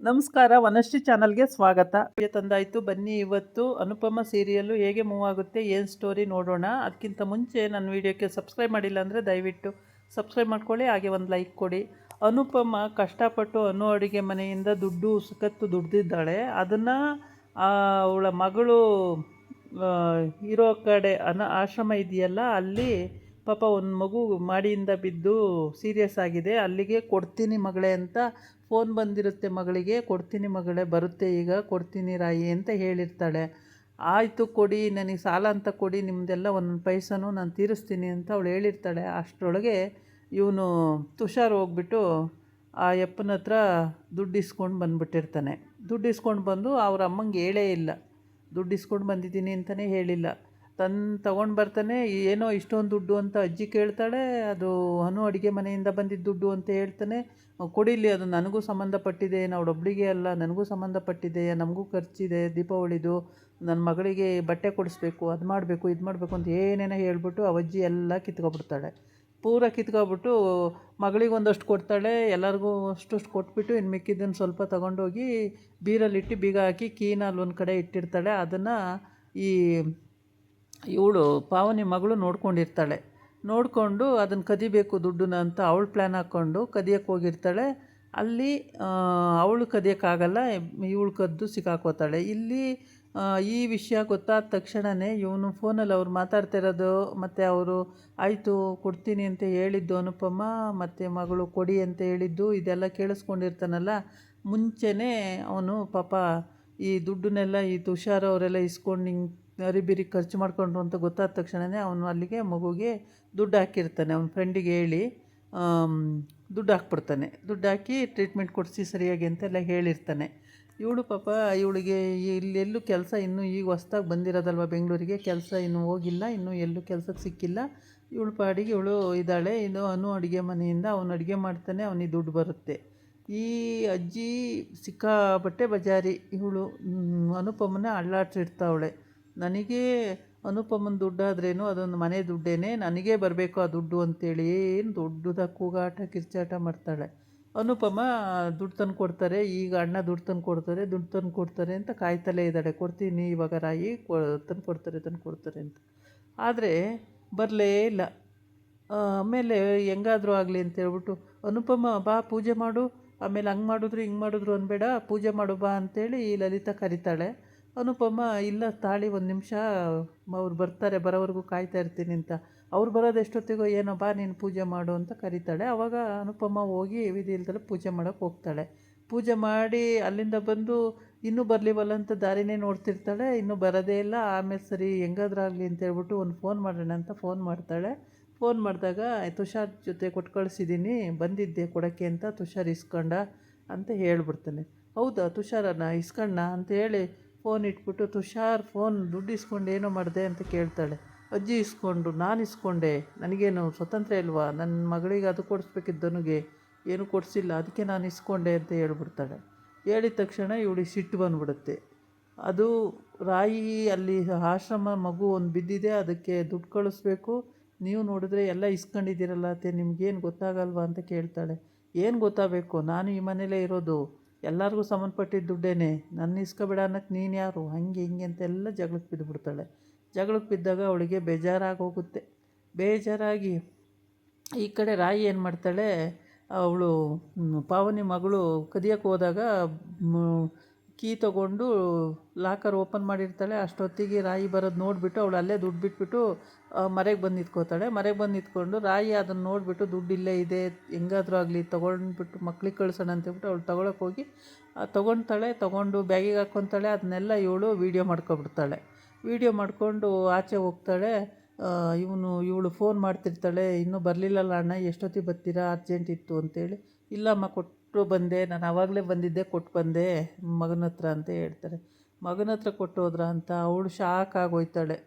ನಮಸ್ಕಾರ, ವನಶ್ರೀ ಚಾನಲ್ಗೆ ಸ್ವಾಗತ. ತಂದಾಯಿತು, ಬನ್ನಿ ಇವತ್ತು ಅನುಪಮ ಸೀರಿಯಲ್ಲು ಹೇಗೆ ಮೂವ್ ಆಗುತ್ತೆ, ಏನು ಸ್ಟೋರಿ ನೋಡೋಣ. ಅದಕ್ಕಿಂತ ಮುಂಚೆ ನನ್ನ ವೀಡಿಯೋಕ್ಕೆ ಸಬ್ಸ್ಕ್ರೈಬ್ ಮಾಡಿಲ್ಲ ಅಂದರೆ ದಯವಿಟ್ಟು ಸಬ್ಸ್ಕ್ರೈಬ್ ಮಾಡ್ಕೊಳ್ಳಿ, ಹಾಗೆ ಒಂದು ಲೈಕ್ ಕೊಡಿ. ಅನುಪಮ ಕಷ್ಟಪಟ್ಟು ಅನು ಅಡುಗೆ ಮನೆಯಿಂದ ದುಡ್ಡು ಸುಖತ್ತು ದುಡ್ದಿದ್ದಾಳೆ. ಅದನ್ನು ಅವಳ ಮಗಳು ಇರೋ ಕಡೆ ಆಶ್ರಮ ಇದೆಯಲ್ಲ, ಅಲ್ಲಿ ಪಾಪ ಒಂದು ಮಗು ಮಾಡಿಯಿಂದ ಬಿದ್ದು ಸೀರಿಯಸ್ ಆಗಿದೆ. ಅಲ್ಲಿಗೆ ಕೊಡ್ತೀನಿ ಮಗಳೇ ಅಂತ ಫೋನ್ ಬಂದಿರುತ್ತೆ ಮಗಳಿಗೆ. ಕೊಡ್ತೀನಿ ಮಗಳೇ, ಬರುತ್ತೆ ಈಗ, ಕೊಡ್ತೀನಿ ರಾಯಿ ಅಂತ ಹೇಳಿರ್ತಾಳೆ. ಆಯಿತು ಕೊಡಿ, ನನಗೆ ಸಾಲ ಅಂತ ಕೊಡಿ, ನಿಮ್ಮದೆಲ್ಲ ಒಂದೊಂದು ಪೈಸನೂ ನಾನು ತೀರಿಸ್ತೀನಿ ಅಂತ ಅವಳು ಹೇಳಿರ್ತಾಳೆ. ಅಷ್ಟರೊಳಗೆ ಇವನು ತುಷಾರ್ ಹೋಗ್ಬಿಟ್ಟು ಆ ಯಪ್ಪನ ಹತ್ರ ದುಡ್ಡು ಇಸ್ಕೊಂಡು ಬಂದುಬಿಟ್ಟಿರ್ತಾನೆ. ದುಡ್ಡು ಇಸ್ಕೊಂಡು ಬಂದು ಅವ್ರ ಅಮ್ಮಂಗೆ ಹೇಳೇ ಇಲ್ಲ, ದುಡ್ಡು ಇಸ್ಕೊಂಡು ಬಂದಿದ್ದೀನಿ ಅಂತಲೇ ಹೇಳಿಲ್ಲ. ತೊಗೊಂಡು ಬರ್ತಾನೆ. ಏನೋ ಇಷ್ಟೊಂದು ದುಡ್ಡು ಅಂತ ಅಜ್ಜಿ ಕೇಳ್ತಾಳೆ. ಅದು ಅನು ಅಡುಗೆ ಮನೆಯಿಂದ ಬಂದಿದ್ದ ದುಡ್ಡು ಅಂತ ಹೇಳ್ತಾನೆ. ಕೊಡಿಲಿ, ಅದು ನನಗೂ ಸಂಬಂಧಪಟ್ಟಿದೆ, ಅವಳೊಬ್ಬಳಿಗೆ ಅಲ್ಲ, ನನಗೂ ಸಂಬಂಧಪಟ್ಟಿದೆ, ನಮಗೂ ಖರ್ಚಿದೆ, ದೀಪಾವಳಿದು, ನನ್ನ ಮಗಳಿಗೆ ಬಟ್ಟೆ ಕೊಡಿಸ್ಬೇಕು, ಅದು ಮಾಡಬೇಕು, ಇದು ಮಾಡಬೇಕು ಅಂತ ಏನೇನೋ ಹೇಳ್ಬಿಟ್ಟು ಅವಜ್ಜಿ ಎಲ್ಲ ಕಿತ್ಕೊಬಿಡ್ತಾಳೆ. ಪೂರ ಕಿತ್ಕೊಬಿಟ್ಟು ಮಗಳಿಗೆ ಒಂದಷ್ಟು ಕೊಡ್ತಾಳೆ, ಎಲ್ಲರಿಗೂ ಅಷ್ಟು ಕೊಟ್ಬಿಟ್ಟು ಇನ್ನು ಮಿಕ್ಕಿದ್ದನ್ನು ಸ್ವಲ್ಪ ತೊಗೊಂಡೋಗಿ ಬೀರಲ್ಲಿಟ್ಟು ಬೀಗ ಹಾಕಿ ಕೀನ ಅಲ್ಲೊಂದು ಕಡೆ ಇಟ್ಟಿರ್ತಾಳೆ. ಅದನ್ನು ಇವಳು ಪಾವನಿ ಮಗಳು ನೋಡ್ಕೊಂಡಿರ್ತಾಳೆ. ನೋಡಿಕೊಂಡು ಅದನ್ನು ಕದಿಬೇಕು ದುಡ್ಡನ್ನ ಅಂತ ಅವಳು ಪ್ಲ್ಯಾನ್ ಹಾಕ್ಕೊಂಡು ಕದಿಯಕ್ಕೆ ಹೋಗಿರ್ತಾಳೆ. ಅಲ್ಲಿ ಅವಳು ಕದಿಯೋಕ್ಕಾಗಲ್ಲ, ಇವಳು ಕದ್ದು ಸಿಕ್ಕಾಕೋತಾಳೆ. ಇಲ್ಲಿ ಈ ವಿಷಯ ಗೊತ್ತಾದ ತಕ್ಷಣವೇ ಇವನು ಫೋನಲ್ಲಿ ಅವ್ರು ಮಾತಾಡ್ತಿರೋದು, ಮತ್ತು ಅವರು ಆಯಿತು ಕೊಡ್ತೀನಿ ಅಂತ ಹೇಳಿದ್ದು ಅನುಪಮ, ಮತ್ತು ಮಗಳು ಕೊಡಿ ಅಂತ ಹೇಳಿದ್ದು, ಇದೆಲ್ಲ ಕೇಳಿಸ್ಕೊಂಡಿರ್ತಾನಲ್ಲ. ಮುಂಚೆನೇ ಅವನು ಪಾಪ ಈ ದುಡ್ಡನ್ನೆಲ್ಲ ಈ ತುಷಾರ್ ಅವರೆಲ್ಲ ಇಸ್ಕೊಂಡು ಹಿಂಗೆ ಅರಿಬಿರಿ ಖರ್ಚು ಮಾಡಿಕೊಂಡ್ರು ಅಂತ ಗೊತ್ತಾದ ತಕ್ಷಣವೇ ಅವನು ಅಲ್ಲಿಗೆ ಮಗುಗೆ ದುಡ್ಡು ಹಾಕಿರ್ತಾನೆ. ಅವನ ಫ್ರೆಂಡಿಗೆ ಹೇಳಿ ದುಡ್ಡು ಹಾಕ್ಬಿಡ್ತಾನೆ. ದುಡ್ಡು ಹಾಕಿ ಟ್ರೀಟ್ಮೆಂಟ್ ಕೊಡಿಸಿ ಸರಿಯಾಗಿ ಅಂತೆಲ್ಲ ಹೇಳಿರ್ತಾನೆ. ಇವಳು ಪಾಪ ಇವಳಿಗೆ ಇಲ್ಲೆಲ್ಲೂ ಕೆಲಸ ಇನ್ನೂ ಈಗ ಹೊಸ್ದಾಗಿ ಬಂದಿರೋದಲ್ವ ಬೆಂಗಳೂರಿಗೆ, ಕೆಲಸ ಇನ್ನೂ ಹೋಗಿಲ್ಲ, ಇನ್ನೂ ಎಲ್ಲೂ ಕೆಲಸಕ್ಕೆ ಸಿಕ್ಕಿಲ್ಲ. ಇವಳು ಪಾಡಿಗೆ ಇವಳು ಇದ್ದಾಳೆ. ಇದು ಅನು ಅಡುಗೆ ಮನೆಯಿಂದ ಅವನು ಅಡುಗೆ ಮಾಡ್ತಾನೆ, ಅವನಿಗೆ ದುಡ್ಡು ಬರುತ್ತೆ. ಈ ಅಜ್ಜಿ ಸಿಕ್ಕಾಬಟ್ಟೆ ಬಜಾರಿ. ಇವಳು ಅನುಪಮನ ಅಳ್ಳಾಡ್ಸಿರ್ತಾವಳೆ. ನನಗೆ ಅನುಪಮನ ದುಡ್ಡಾದ್ರೇನು ಅದೊಂದು ಮನೆ ದುಡ್ಡೇನೆ, ನನಗೇ ಬರಬೇಕು ಆ ದುಡ್ಡು ಅಂತೇಳಿ ಏನು ದೊಡ್ಡದಾಗಿ ಕೂಗಾಟ ಕಿರ್ಚಾಟ ಮಾಡ್ತಾಳೆ. ಅನುಪಮ ದುಡ್ಡು ತಂದು ಕೊಡ್ತಾರೆ, ಈಗ ಅಣ್ಣ ದುಡ್ಡು ತಂದು ಕೊಡ್ತಾರೆ ಅಂತ ಕಾಯ್ತಲೇ ಇದ್ದಾಳೆ. ಕೊಡ್ತೀನಿ ಇವಾಗ ರಾಯಿ, ತಂದು ಕೊಡ್ತಾರೆ ಅಂತ. ಆದರೆ ಬರಲೇ ಇಲ್ಲ. ಆಮೇಲೆ ಹೆಂಗಾದರೂ ಆಗಲಿ ಅಂತ ಹೇಳ್ಬಿಟ್ಟು ಅನುಪಮ ಬಾ ಪೂಜೆ ಮಾಡು, ಆಮೇಲೆ ಹಂಗೆ ಮಾಡಿದ್ರು ಹಿಂಗೆ ಮಾಡಿದ್ರು ಅನ್ಬೇಡ, ಪೂಜೆ ಮಾಡು ಬಾ ಅಂತೇಳಿ ಲಲಿತಾ ಕರೀತಾಳೆ. ಅನುಪಮ ಇಲ್ಲ ತಾಳಿ, ಒಂದು ನಿಮಿಷ ಅವ್ರು ಬರ್ತಾರೆ, ಬರೋವರೆಗೂ ಕಾಯ್ತಾ ಇರ್ತೀನಿ ಅಂತ. ಅವ್ರು ಬರೋದು ಎಷ್ಟೊತ್ತಿಗೋ ಏನೋ, ಬಾ ನೀನು ಪೂಜೆ ಮಾಡು ಅಂತ ಕರೀತಾಳೆ. ಆವಾಗ ಅನುಪಮ ಹೋಗಿ ವಿಧಿ ಇಲ್ದಲೆ ಪೂಜೆ ಮಾಡೋಕ್ಕೆ ಹೋಗ್ತಾಳೆ. ಪೂಜೆ ಮಾಡಿ ಅಲ್ಲಿಂದ ಬಂದು ಇನ್ನೂ ಬರಲಿವಲ್ಲ ಅಂತ ದಾರಿನೇ ನೋಡ್ತಿರ್ತಾಳೆ, ಇನ್ನೂ ಬರೋದೇ ಇಲ್ಲ. ಆಮೇಲೆ ಸರಿ ಹೆಂಗಾದ್ರೂ ಆಗಲಿ ಅಂತ ಹೇಳ್ಬಿಟ್ಟು ಒಂದು ಫೋನ್ ಮಾಡೋಣ ಅಂತ ಫೋನ್ ಮಾಡ್ತಾಳೆ. ಫೋನ್ ಮಾಡಿದಾಗ ತುಷಾರ್ ಜೊತೆ ಕೊಟ್ಟು ಕಳಿಸಿದ್ದೀನಿ, ಬಂದಿದ್ದೆ ಕೊಡೋಕ್ಕೆ ಅಂತ, ತುಷಾರ್ ಇಸ್ಕೊಂಡ ಅಂತ ಹೇಳ್ಬಿಡ್ತಾನೆ. ಹೌದಾ ತುಷಾರನ ಇಸ್ಕಣ್ಣ ಅಂತ ಹೇಳಿ ಫೋನ್ ಇಟ್ಬಿಟ್ಟು, ತುಷಾರ್ ಫೋನ್ ದುಡ್ಡು ಇಸ್ಕೊಂಡು ಏನೋ ಮಾಡಿದೆ ಅಂತ ಕೇಳ್ತಾಳೆ. ಅಜ್ಜಿ ಇಸ್ಕೊಂಡ್ರು, ನಾನು ಇಸ್ಕೊಂಡೆ, ನನಗೇನು ಸ್ವತಂತ್ರ ಇಲ್ವಾ, ನನ್ನ ಮಗಳಿಗೆ ಅದು ಕೊಡಿಸ್ಬೇಕಿದ್ದನುಗೆ ಏನೂ ಕೊಡಿಸಿಲ್ಲ, ಅದಕ್ಕೆ ನಾನು ಇಸ್ಕೊಂಡೆ ಅಂತ ಹೇಳ್ಬಿಡ್ತಾಳೆ. ಹೇಳಿದ ತಕ್ಷಣ ಇವಳಿಗೆ ಸಿಟ್ಟು ಬಂದುಬಿಡುತ್ತೆ. ಅದು ರಾಯಿ ಅಲ್ಲಿ ಆಶ್ರಮ ಮಗು ಒಂದು ಬಿದ್ದಿದೆ, ಅದಕ್ಕೆ ದುಡ್ಡು ಕಳಿಸ್ಬೇಕು, ನೀವು ನೋಡಿದ್ರೆ ಎಲ್ಲ ಇಸ್ಕೊಂಡಿದ್ದೀರಲ್ಲ ಅತ್ತೆ, ನಿಮಗೇನು ಗೊತ್ತಾಗಲ್ವಾ ಅಂತ ಕೇಳ್ತಾಳೆ. ಏನು ಗೊತ್ತಾಗಬೇಕು, ನಾನು ಈ ಮನೇಲೇ ಇರೋದು, ಎಲ್ಲರಿಗೂ ಸಂಬಂಧಪಟ್ಟಿದ್ದ ದುಡ್ಡೇನೆ, ನನ್ನ ಇಸ್ಕೊಬೇಡ ಅನ್ನೋಕ್ಕೆ ನೀನು ಯಾರು, ಹಂಗೆ ಹಿಂಗೆ ಅಂತೆಲ್ಲ ಜಗಳಕ್ಕೆ ಬಿದ್ದುಬಿಡ್ತಾಳೆ. ಜಗಳಕ್ಕೆ ಬಿದ್ದಾಗ ಅವಳಿಗೆ ಬೇಜಾರಾಗೋಗುತ್ತೆ. ಬೇಜಾರಾಗಿ ಈ ಕಡೆ ರಾಯಿ ಏನು ಮಾಡ್ತಾಳೆ, ಅವಳು ಪಾವನಿ ಮಗಳು ಕದಿಯೋಕ್ಕೆ ಹೋದಾಗ ಕೀ ತೊಗೊಂಡು ಲಾಕರ್ ಓಪನ್ ಮಾಡಿರ್ತಾಳೆ. ಅಷ್ಟೊತ್ತಿಗೆ ರಾಯಿ ಬರೋದು ನೋಡಿಬಿಟ್ಟು ಅವಳು ಅಲ್ಲೇ ದುಡ್ಡು ಬಿಟ್ಬಿಟ್ಟು ಮರೆಗೆ ಬಂದು ನಿಂತ್ಕೋತಾಳೆ. ಮರೆಗೆ ಬಂದು ನಿಂತ್ಕೊಂಡು ರಾಯಿ ಅದನ್ನು ನೋಡಿಬಿಟ್ಟು ದುಡ್ಡು ಇಲ್ಲೇ ಇದೆ, ಹೆಂಗಾದರೂ ಆಗಲಿ ತೊಗೊಂಡ್ಬಿಟ್ಟು ಮಕ್ಳಿಗೆ ಕಳ್ಸೋಣ ಅಂತೇಳ್ಬಿಟ್ಟು ಅವಳು ತೊಗೊಳಕ್ಕೆ ಹೋಗಿ ತೊಗೊಳ್ತಾಳೆ. ತೊಗೊಂಡು ಬ್ಯಾಗಿಗೆ ಹಾಕ್ಕೊತಾಳೆ. ಅದನ್ನೆಲ್ಲ ಇವಳು ವೀಡಿಯೋ ಮಾಡ್ಕೊಬಿಡ್ತಾಳೆ. ವೀಡಿಯೋ ಮಾಡಿಕೊಂಡು ಆಚೆ ಹೋಗ್ತಾಳೆ. ಇವಳು ಫೋನ್ ಮಾಡ್ತಿರ್ತಾಳೆ, ಇನ್ನೂ ಬರಲಿಲ್ಲಲ್ಲ ಅಣ್ಣ, ಎಷ್ಟೊತ್ತಿಗೆ ಬರ್ತೀರಾ, ಅರ್ಜೆಂಟ್ ಇತ್ತು ಅಂತೇಳಿ. ಇಲ್ಲಮ್ಮ ಕೊಟ್ಟು ಬಂದೆ, ನಾನು ಆವಾಗಲೇ ಬಂದಿದ್ದೆ, ಕೊಟ್ಟು ಬಂದೆ ಮಗನ ಹತ್ರ ಅಂತ ಹೇಳ್ತಾರೆ. ಮಗನ ಹತ್ರ ಕೊಟ್ಟು ಹೋದ್ರ ಅಂತ ಅವಳು ಶಾಕ್ ಆಗೋಯ್ತಾಳೆ.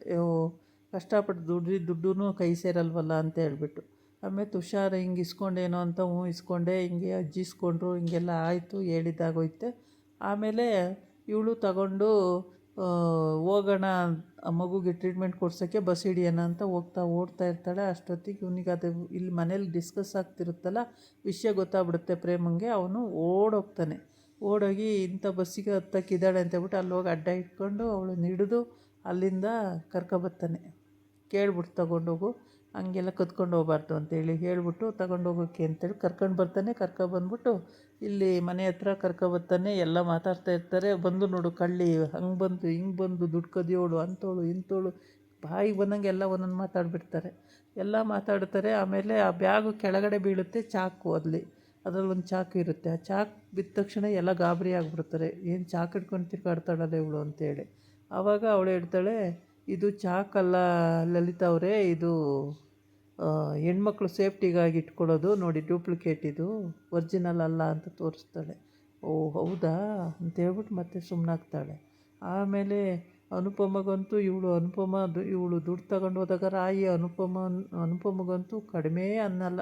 ಕಷ್ಟಪಟ್ಟು ದುಡ್ಡು ಕೈ ಸೇರಲ್ವಲ್ಲ ಅಂತ ಹೇಳ್ಬಿಟ್ಟು. ಆಮೇಲೆ ತುಷಾರ್ ಹಿಂಗೆ ಇಸ್ಕೊಂಡೇನೋ ಅಂತ, ಇಸ್ಕೊಂಡೆ, ಹಿಂಗೆ ಅಜ್ಜಿ ಇಸ್ಕೊಂಡ್ರು, ಹಿಂಗೆಲ್ಲ ಆಯಿತು, ಹೇಳಿದ್ದಾಗೋಯ್ತೆ. ಆಮೇಲೆ ಇವಳು ತಗೊಂಡು ಹೋಗೋಣ ಮಗುಗೆ ಟ್ರೀಟ್ಮೆಂಟ್ ಕೊಡ್ಸೋಕ್ಕೆ ಬಸ್ ಹಿಡಿಯೋಣ ಅಂತ ಓಡ್ತಾ ಇರ್ತಾಳೆ. ಅಷ್ಟೊತ್ತಿಗೆ ಇವನಿಗೆ ಅದು ಇಲ್ಲಿ ಮನೇಲಿ ಡಿಸ್ಕಸ್ ಆಗ್ತಿರುತ್ತಲ್ಲ, ವಿಷಯ ಗೊತ್ತಾಗ್ಬಿಡುತ್ತೆ ಪ್ರೇಮಂಗೆ. ಅವನು ಓಡೋಗ್ತಾನೆ. ಓಡೋಗಿ ಇಂಥ ಬಸ್ಸಿಗೆ ಹತ್ತಕ್ಕಿದ್ದಾಳೆ ಅಂತ ಹೇಳ್ಬಿಟ್ಟು ಅಲ್ಲಿ ಹೋಗಿ ಅಡ್ಡ ಇಟ್ಕೊಂಡು ಅವಳನ್ನ ಹಿಡಿದು ಅಲ್ಲಿಂದ ಕರ್ಕೊಬರ್ತಾನೆ. ಕೇಳ್ಬಿಟ್ಟು ತಗೊಂಡೋಗು, ಹಂಗೆಲ್ಲ ಕದ್ಕೊಂಡು ಹೋಗ್ಬಾರ್ದು ಅಂತೇಳಿ ಹೇಳ್ಬಿಟ್ಟು ತಗೊಂಡೋಗೋಕ್ಕೆ ಅಂತೇಳಿ ಕರ್ಕೊಂಡು ಬರ್ತಾನೆ. ಕರ್ಕೊಬಂದ್ಬಿಟ್ಟು ಇಲ್ಲಿ ಮನೆ ಹತ್ರ ಕರ್ಕೊಬರ್ತಾನೆ. ಎಲ್ಲ ಮಾತಾಡ್ತಾ ಇರ್ತಾರೆ. ಬಂದು ನೋಡು ಕಳ್ಳಿ, ಹಂಗೆ ಬಂದು ಹಿಂಗೆ ಬಂದು ದುಡ್ಡು ಕದಿಯೋಳು, ಅಂಥೋಳು ಇಂಥೋಳು, ಬಾಯಿಗೆ ಬಂದಂಗೆ ಎಲ್ಲ ಒಂದೊಂದು ಮಾತಾಡ್ಬಿಡ್ತಾರೆ. ಎಲ್ಲ ಮಾತಾಡ್ತಾರೆ. ಆಮೇಲೆ ಆ ಬ್ಯಾಗು ಕೆಳಗಡೆ ಬೀಳುತ್ತೆ, ಚಾಕು ಅದರಲ್ಲಿ ಒಂದು ಚಾಕು ಇರುತ್ತೆ. ಆ ಚಾಕು ಬಿದ್ದ ತಕ್ಷಣ ಎಲ್ಲ ಗಾಬರಿ ಆಗಿಬಿಡ್ತಾರೆ. ಏನು ಚಾಕು ಹಿಡ್ಕೊಂಡು ತಿರ್ಗಾಡ್ತಾಳಲ್ಲ ಇವಳು ಅಂತೇಳಿ. ಆವಾಗ ಅವಳು ಹೇಳ್ತಾಳೆ, ಇದು ಚಾಕಲ್ಲ ಲಲಿತಾ ಅವರೇ, ಇದು ಹೆಣ್ಮಕ್ಳು ಸೇಫ್ಟಿಗಾಗಿ ಇಟ್ಕೊಳ್ಳೋದು ನೋಡಿ, ಡೂಪ್ಲಿಕೇಟ್ ಇದು, ಒರಿಜಿನಲ್ ಅಲ್ಲ ಅಂತ ತೋರಿಸ್ತಾಳೆ. ಓ ಹೌದಾ ಅಂತೇಳ್ಬಿಟ್ಟು ಮತ್ತೆ ಸುಮ್ಮನಾಗ್ತಾಳೆ. ಆಮೇಲೆ ಅನುಪಮಗಂತೂ ಇವಳು ದುಡ್ಡು ತಗೊಂಡು ಹೋದಾಗ ರಾಯಿ ಅನುಪಮಗಂತೂ ಕಡಿಮೆ ಅನ್ನಲ್ಲ.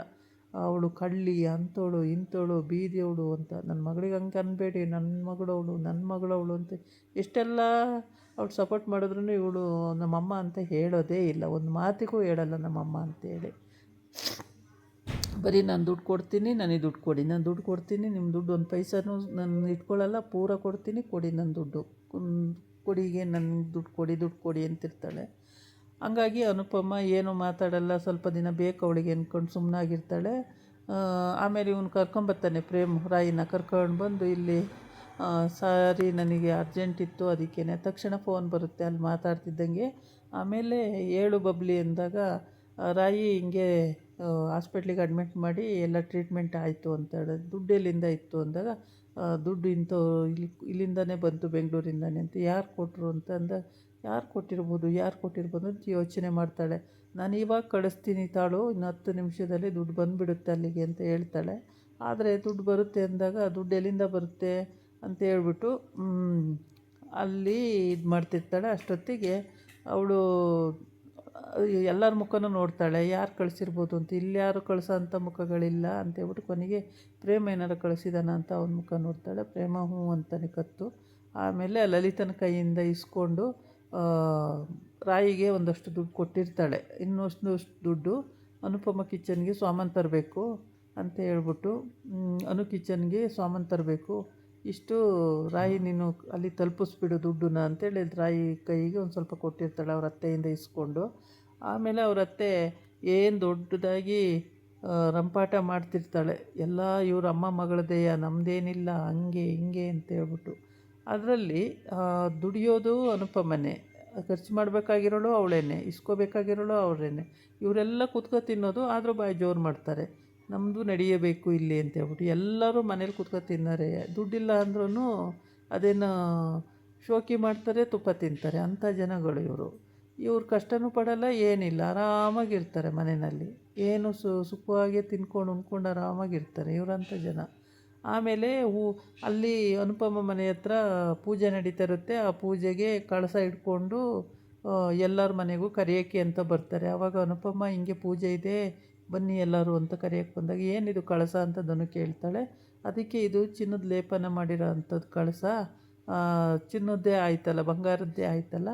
ಅವಳು ಕಳ್ಳಿ, ಅಂಥವಳು ಇಂಥವಳು ಬೀದಿಯವಳು ಅಂತ. ನನ್ನ ಮಗಳಿಗೆ ಹಂಗೆ ಅನ್ಬೇಡಿ, ನನ್ನ ಮಗಳವಳು ಅಂತ ಎಷ್ಟೆಲ್ಲ ಅವ್ಳು ಸಪೋರ್ಟ್ ಮಾಡಿದ್ರು ಇವಳು ನಮ್ಮಮ್ಮ ಅಂತ ಹೇಳೋದೇ ಇಲ್ಲ, ಒಂದು ಮಾತಿಗೂ ಹೇಳಲ್ಲ ನಮ್ಮಮ್ಮ ಅಂತೇಳಿ. ಬರೀ ನಾನು ದುಡ್ಡು ಕೊಡ್ತೀನಿ, ನನಗೆ ದುಡ್ಡು ಕೊಡಿ, ನಾನು ದುಡ್ಡು ಕೊಡ್ತೀನಿ, ನಿಮ್ಮ ದುಡ್ಡು ಒಂದು ಪೈಸನೂ ನಾನು ಇಟ್ಕೊಳ್ಳಲ್ಲ, ಪೂರ ಕೊಡ್ತೀನಿ, ಕೊಡಿ ನನ್ನ ದುಡ್ಡು, ಕೊಡಿಗೆ ನನ್ನ ದುಡ್ಡು ಕೊಡಿ ಅಂತಿರ್ತಾಳೆ. ಹಂಗಾಗಿ ಅನುಪಮ ಏನೂ ಮಾತಾಡಲ್ಲ. ಸ್ವಲ್ಪ ದಿನ ಬೇಕು ಅವಳಿಗೆ ಅಂದ್ಕೊಂಡು ಸುಮ್ಮನಾಗಿರ್ತಾಳೆ. ಆಮೇಲೆ ಇವನು ಕರ್ಕೊಂಬರ್ತಾನೆ, ರಾಯಿನ ಕರ್ಕೊಂಡು ಬಂದು ಇಲ್ಲಿ, ಸಾರಿ ನನಗೆ ಅರ್ಜೆಂಟ್ ಇತ್ತು ಅದಕ್ಕೇನೆ. ತಕ್ಷಣ ಫೋನ್ ಬರುತ್ತೆ ಅಲ್ಲಿ ಮಾತಾಡ್ತಿದ್ದಂಗೆ. ಆಮೇಲೆ ಹೇಳು ಬಬ್ಲಿ ಅಂದಾಗ ರಾಯಿ ಹಿಂಗೆ ಹಾಸ್ಪಿಟ್ಲಿಗೆ ಅಡ್ಮಿಟ್ ಮಾಡಿ ಎಲ್ಲ ಟ್ರೀಟ್ಮೆಂಟ್ ಆಯಿತು ಅಂತೇಳಿ. ದುಡ್ಡು ಎಲ್ಲಿಂದ ಇತ್ತು ಅಂದಾಗ, ದುಡ್ಡು ಇಲ್ಲಿಂದನೇ ಬಂತು, ಬೆಂಗಳೂರಿಂದನೇ ಅಂತ. ಯಾರು ಕೊಟ್ಟರು ಅಂತ ಯಾರು ಕೊಟ್ಟಿರ್ಬೋದು ಅಂತ ಯೋಚನೆ ಮಾಡ್ತಾಳೆ. ನಾನು ಇವಾಗ ಕಳಿಸ್ತೀನಿ ತಾಳು, ಇನ್ನು 10 ನಿಮಿಷದಲ್ಲಿ ದುಡ್ಡು ಬಂದುಬಿಡುತ್ತೆ ಅಲ್ಲಿಗೆ ಅಂತ ಹೇಳ್ತಾಳೆ. ಆದರೆ ದುಡ್ಡು ಬರುತ್ತೆ ಅಂದಾಗ ದುಡ್ಡು ಎಲ್ಲಿಂದ ಬರುತ್ತೆ ಅಂತ ಹೇಳ್ಬಿಟ್ಟು ಅಲ್ಲಿ ಇದು ಮಾಡ್ತಿರ್ತಾಳೆ. ಅಷ್ಟೊತ್ತಿಗೆ ಅವಳು ಎಲ್ಲರ ಮುಖನೂ ನೋಡ್ತಾಳೆ, ಯಾರು ಕಳಿಸಿರ್ಬೋದು ಅಂತ. ಇಲ್ಲಿ ಯಾರು ಕಳಿಸೋ ಅಂಥ ಮುಖಗಳಿಲ್ಲ ಅಂತೇಳ್ಬಿಟ್ಟು ಕೊನೆಗೆ ಪ್ರೇಮ ಏನಾರು ಕಳಿಸಿದಾನ ಅಂತ ಅವನ ಮುಖ ನೋಡ್ತಾಳೆ. ಪ್ರೇಮ ಹ್ಞೂ ಅಂತಾನೆ ಕತ್ತು. ಆಮೇಲೆ ಲಲಿತನ ಕೈಯಿಂದ ಇಸ್ಕೊಂಡು ರಾಯಿಗೆ ಒಂದಷ್ಟು ದುಡ್ಡು ಕೊಟ್ಟಿರ್ತಾಳೆ. ಇನ್ನಷ್ಟು ದುಡ್ಡು ಅನುಪಮ ಕಿಚನ್ಗೆ ಸಾಮಾನು ತರಬೇಕು ಅಂತ ಹೇಳ್ಬಿಟ್ಟು, ಅನು ಕಿಚನ್ಗೆ ಸಾಮಾನು ತರಬೇಕು, ಇಷ್ಟು ರಾಯಿ ನೀನು ಅಲ್ಲಿ ತಲುಪಿಸ್ಬಿಡು ದುಡ್ಡನ್ನ ಅಂತೇಳಿ ರಾಯಿ ಕೈಗೆ ಒಂದು ಸ್ವಲ್ಪ ಕೊಟ್ಟಿರ್ತಾಳೆ ಅವ್ರ ಅತ್ತೆಯಿಂದ ಇಸ್ಕೊಂಡು. ಆಮೇಲೆ ಅವ್ರ ಅತ್ತೆ ಏನು ದೊಡ್ಡದಾಗಿ ರಂಪಾಟ ಮಾಡ್ತಿರ್ತಾಳೆ, ಎಲ್ಲ ಇವ್ರ ಅಮ್ಮ ಮಗಳದೆಯ, ನಮ್ಮದೇನಿಲ್ಲ, ಹಂಗೆ ಹಿಂಗೆ ಅಂತ ಹೇಳ್ಬಿಟ್ಟು. ಅದರಲ್ಲಿ ದುಡಿಯೋದು ಅನುಪಮನೆ, ಖರ್ಚು ಮಾಡಬೇಕಾಗಿರೋಳು ಅವಳೇನೆ, ಇಸ್ಕೋಬೇಕಾಗಿರೋಳು ಅವಳೇನೆ. ಇವರೆಲ್ಲ ಕೂತ್ಕೊ ತಿನ್ನೋದು, ಆದರೂ ಬಾಯಿ ಜೋರು ಮಾಡ್ತಾರೆ, ನಮ್ಮದು ನಡೆಯಬೇಕು ಇಲ್ಲಿ ಅಂತ ಹೇಳ್ಬಿಟ್ಟು. ಎಲ್ಲರೂ ಮನೇಲಿ ಕೂತ್ಕೊ ತಿನ್ನೋರೆ, ದುಡ್ಡಿಲ್ಲ ಅಂದ್ರೂ ಅದೇನು ಶೋಕಿ ಮಾಡ್ತಾರೆ, ತುಪ್ಪ ತಿಂತಾರೆ, ಅಂಥ ಜನಗಳು ಇವರು. ಇವ್ರು ಕಷ್ಟನೂ ಪಡಲ್ಲ, ಏನಿಲ್ಲ, ಆರಾಮಾಗಿರ್ತಾರೆ ಮನೆಯಲ್ಲಿ, ಏನು ಸುಖವಾಗಿ ತಿನ್ಕೊಂಡು ಉಣ್ಕೊಂಡು ಆರಾಮಾಗಿರ್ತಾರೆ ಇವರಂಥ ಜನ. ಆಮೇಲೆ ಅಲ್ಲಿ ಅನುಪಮ ಮನೆ ಹತ್ರ ಪೂಜೆ ನಡೀತಾ ಇರುತ್ತೆ. ಆ ಪೂಜೆಗೆ ಕಳಸ ಇಟ್ಕೊಂಡು ಎಲ್ಲರ ಮನೆಗೂ ಕರೆಯೋಕ್ಕೆ ಅಂತ ಬರ್ತಾರೆ. ಆವಾಗ ಅನುಪಮ ಹಿಂಗೆ ಪೂಜೆ ಇದೆ ಬನ್ನಿ ಎಲ್ಲರೂ ಅಂತ ಕರೆಯೋಕ್ಕೆ ಬಂದಾಗ, ಏನಿದು ಕಳಸ ಅಂತ ಧನು ಕೇಳ್ತಾಳೆ. ಅದಕ್ಕೆ ಇದು ಚಿನ್ನದ ಲೇಪನ ಮಾಡಿರೋ ಅಂಥದ್ದು ಕಳಸ, ಚಿನ್ನದ್ದೇ ಆಯ್ತಲ್ಲ, ಬಂಗಾರದ್ದೇ ಆಯ್ತಲ್ಲ,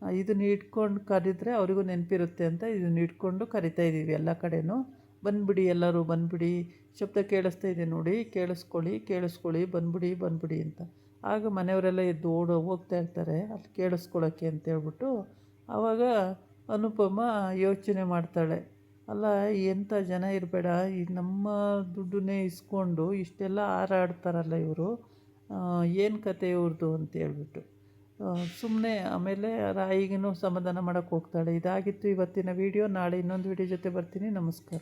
ಇದನ್ನ ಇಟ್ಕೊಂಡು ಕರೆದ್ರೆ ಅವರಿಗೂ ನೆನಪಿರುತ್ತೆ ಅಂತ ಇದನ್ನ ಇಟ್ಕೊಂಡು ಕರಿತಾ ಇದ್ದೀವಿ ಎಲ್ಲ ಕಡೆನೂ. ಬಂದುಬಿಡಿ ಎಲ್ಲರೂ ಬಂದುಬಿಡಿ, ಶಬ್ದ ಕೇಳಿಸ್ತಾ ಇದೆ ನೋಡಿ, ಕೇಳಿಸ್ಕೊಳ್ಳಿ ಬಂದುಬಿಡಿ ಅಂತ. ಆಗ ಮನೆಯವರೆಲ್ಲ ಎದ್ದು ಹೋಗ್ತಾ ಇರ್ತಾರೆ ಅಲ್ಲಿ ಕೇಳಿಸ್ಕೊಳ್ಳೋಕ್ಕೆ ಅಂತೇಳ್ಬಿಟ್ಟು. ಆವಾಗ ಅನುಪಮ ಯೋಚನೆ ಮಾಡ್ತಾಳೆ, ಅಲ್ಲ ಎಂಥ ಜನ ಇರಬೇಡ, ಈ ನಮ್ಮ ದುಡ್ಡನ್ನೇ ಇಸ್ಕೊಂಡು ಇಷ್ಟೆಲ್ಲ ಹಾರಾಡ್ತಾರಲ್ಲ ಇವರು, ಏನು ಕತೆ ಇವ್ರದ್ದು ಅಂತೇಳ್ಬಿಟ್ಟು ಸುಮ್ಮನೆ. ಆಮೇಲೆ ರಾಯಿಗೂ ಸಮಾಧಾನ ಮಾಡೋಕ್ಕೆ ಹೋಗ್ತಾಳೆ. ಇದಾಗಿತ್ತು ಇವತ್ತಿನ ವಿಡಿಯೋ. ನಾಳೆ ಇನ್ನೊಂದು ವಿಡಿಯೋ ಜೊತೆ ಬರ್ತೀನಿ. ನಮಸ್ಕಾರ.